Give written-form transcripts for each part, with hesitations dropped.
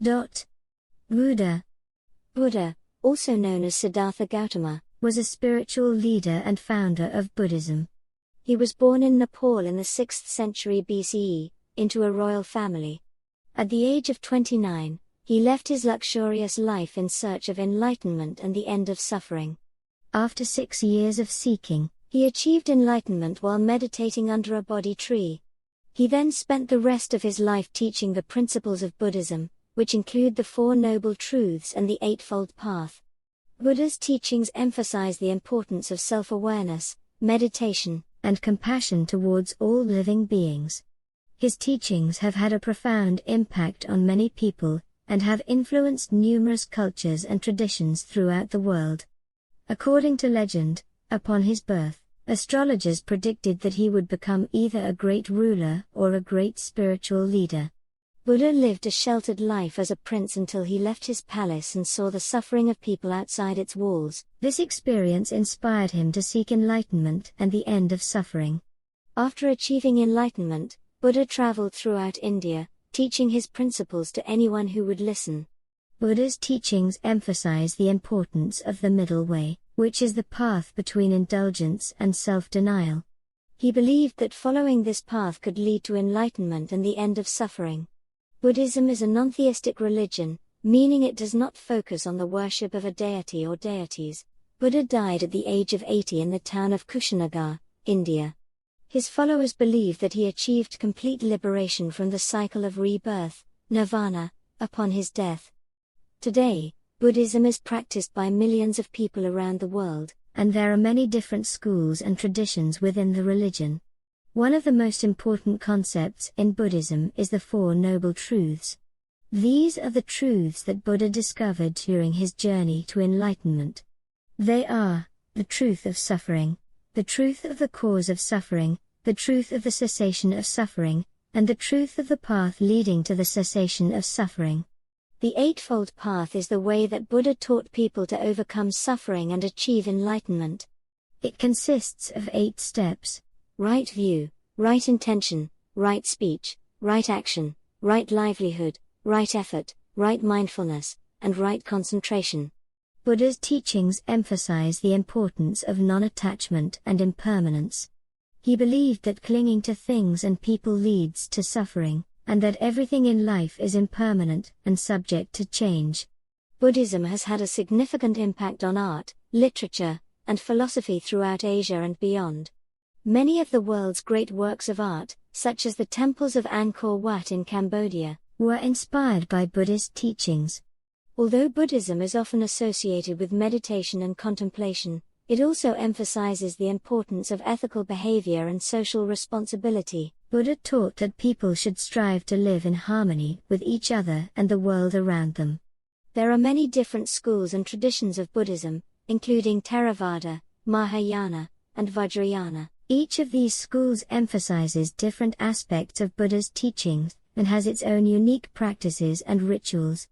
Buddha. Buddha, also known as Siddhartha Gautama, was a spiritual leader and founder of Buddhism. He was born in Nepal in the 6th century BCE, into a royal family. At the age of 29, he left his luxurious life in search of enlightenment and the end of suffering. After 6 years of seeking, he achieved enlightenment while meditating under a Bodhi tree. He then spent the rest of his life teaching the principles of Buddhism, which include the Four Noble Truths and the Eightfold Path. Buddha's teachings emphasize the importance of self-awareness, meditation, and compassion towards all living beings. His teachings have had a profound impact on many people, and have influenced numerous cultures and traditions throughout the world. According to legend, upon his birth, astrologers predicted that he would become either a great ruler or a great spiritual leader. Buddha lived a sheltered life as a prince until he left his palace and saw the suffering of people outside its walls. This experience inspired him to seek enlightenment and the end of suffering. After achieving enlightenment, Buddha traveled throughout India, teaching his principles to anyone who would listen. Buddha's teachings emphasize the importance of the middle way, which is the path between indulgence and self-denial. He believed that following this path could lead to enlightenment and the end of suffering. Buddhism is a non-theistic religion, meaning it does not focus on the worship of a deity or deities. Buddha died at the age of 80 in the town of Kushinagar, India. His followers believe that he achieved complete liberation from the cycle of rebirth, nirvana, upon his death. Today, Buddhism is practiced by millions of people around the world, and there are many different schools and traditions within the religion. One of the most important concepts in Buddhism is the Four Noble Truths. These are the truths that Buddha discovered during his journey to enlightenment. They are the truth of suffering, the truth of the cause of suffering, the truth of the cessation of suffering, and the truth of the path leading to the cessation of suffering. The Eightfold Path is the way that Buddha taught people to overcome suffering and achieve enlightenment. It consists of 8 steps. Right view, right intention, right speech, right action, right livelihood, right effort, right mindfulness, and right concentration. Buddha's teachings emphasize the importance of non-attachment and impermanence. He believed that clinging to things and people leads to suffering, and that everything in life is impermanent and subject to change. Buddhism has had a significant impact on art, literature, and philosophy throughout Asia and beyond. Many of the world's great works of art, such as the temples of Angkor Wat in Cambodia, were inspired by Buddhist teachings. Although Buddhism is often associated with meditation and contemplation, it also emphasizes the importance of ethical behavior and social responsibility. Buddha taught that people should strive to live in harmony with each other and the world around them. There are many different schools and traditions of Buddhism, including Theravada, Mahayana, and Vajrayana. Each of these schools emphasizes different aspects of Buddha's teachings, and has its own unique practices and rituals.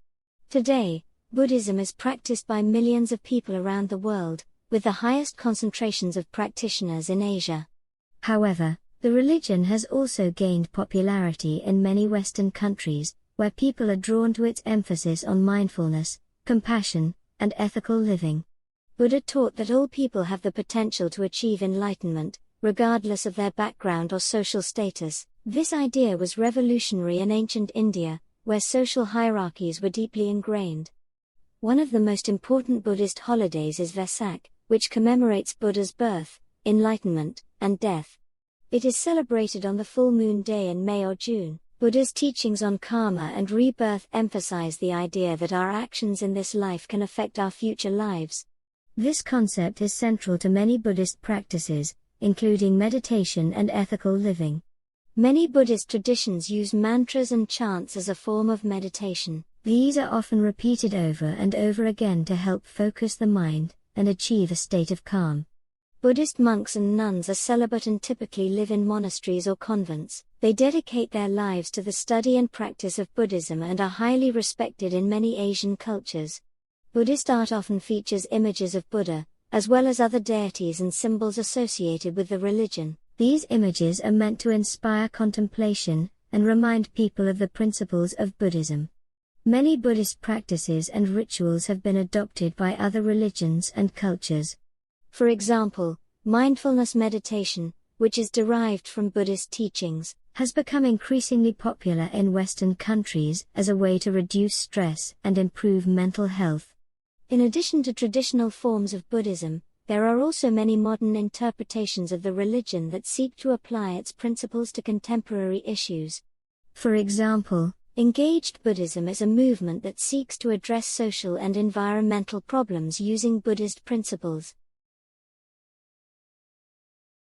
Today, Buddhism is practiced by millions of people around the world, with the highest concentrations of practitioners in Asia. However, the religion has also gained popularity in many Western countries, where people are drawn to its emphasis on mindfulness, compassion, and ethical living. Buddha taught that all people have the potential to achieve enlightenment, regardless of their background or social status. This idea was revolutionary in ancient India, where social hierarchies were deeply ingrained. One of the most important Buddhist holidays is Vesak, which commemorates Buddha's birth, enlightenment, and death. It is celebrated on the full moon day in May or June. Buddha's teachings on karma and rebirth emphasize the idea that our actions in this life can affect our future lives. This concept is central to many Buddhist practices, including meditation and ethical living. Many Buddhist traditions use mantras and chants as a form of meditation. These are often repeated over and over again to help focus the mind and achieve a state of calm. Buddhist monks and nuns are celibate and typically live in monasteries or convents. They dedicate their lives to the study and practice of Buddhism and are highly respected in many Asian cultures. Buddhist art often features images of Buddha, as well as other deities and symbols associated with the religion. These images are meant to inspire contemplation and remind people of the principles of Buddhism. Many Buddhist practices and rituals have been adopted by other religions and cultures. For example, mindfulness meditation, which is derived from Buddhist teachings, has become increasingly popular in Western countries as a way to reduce stress and improve mental health. In addition to traditional forms of Buddhism, there are also many modern interpretations of the religion that seek to apply its principles to contemporary issues. For example, engaged Buddhism is a movement that seeks to address social and environmental problems using Buddhist principles.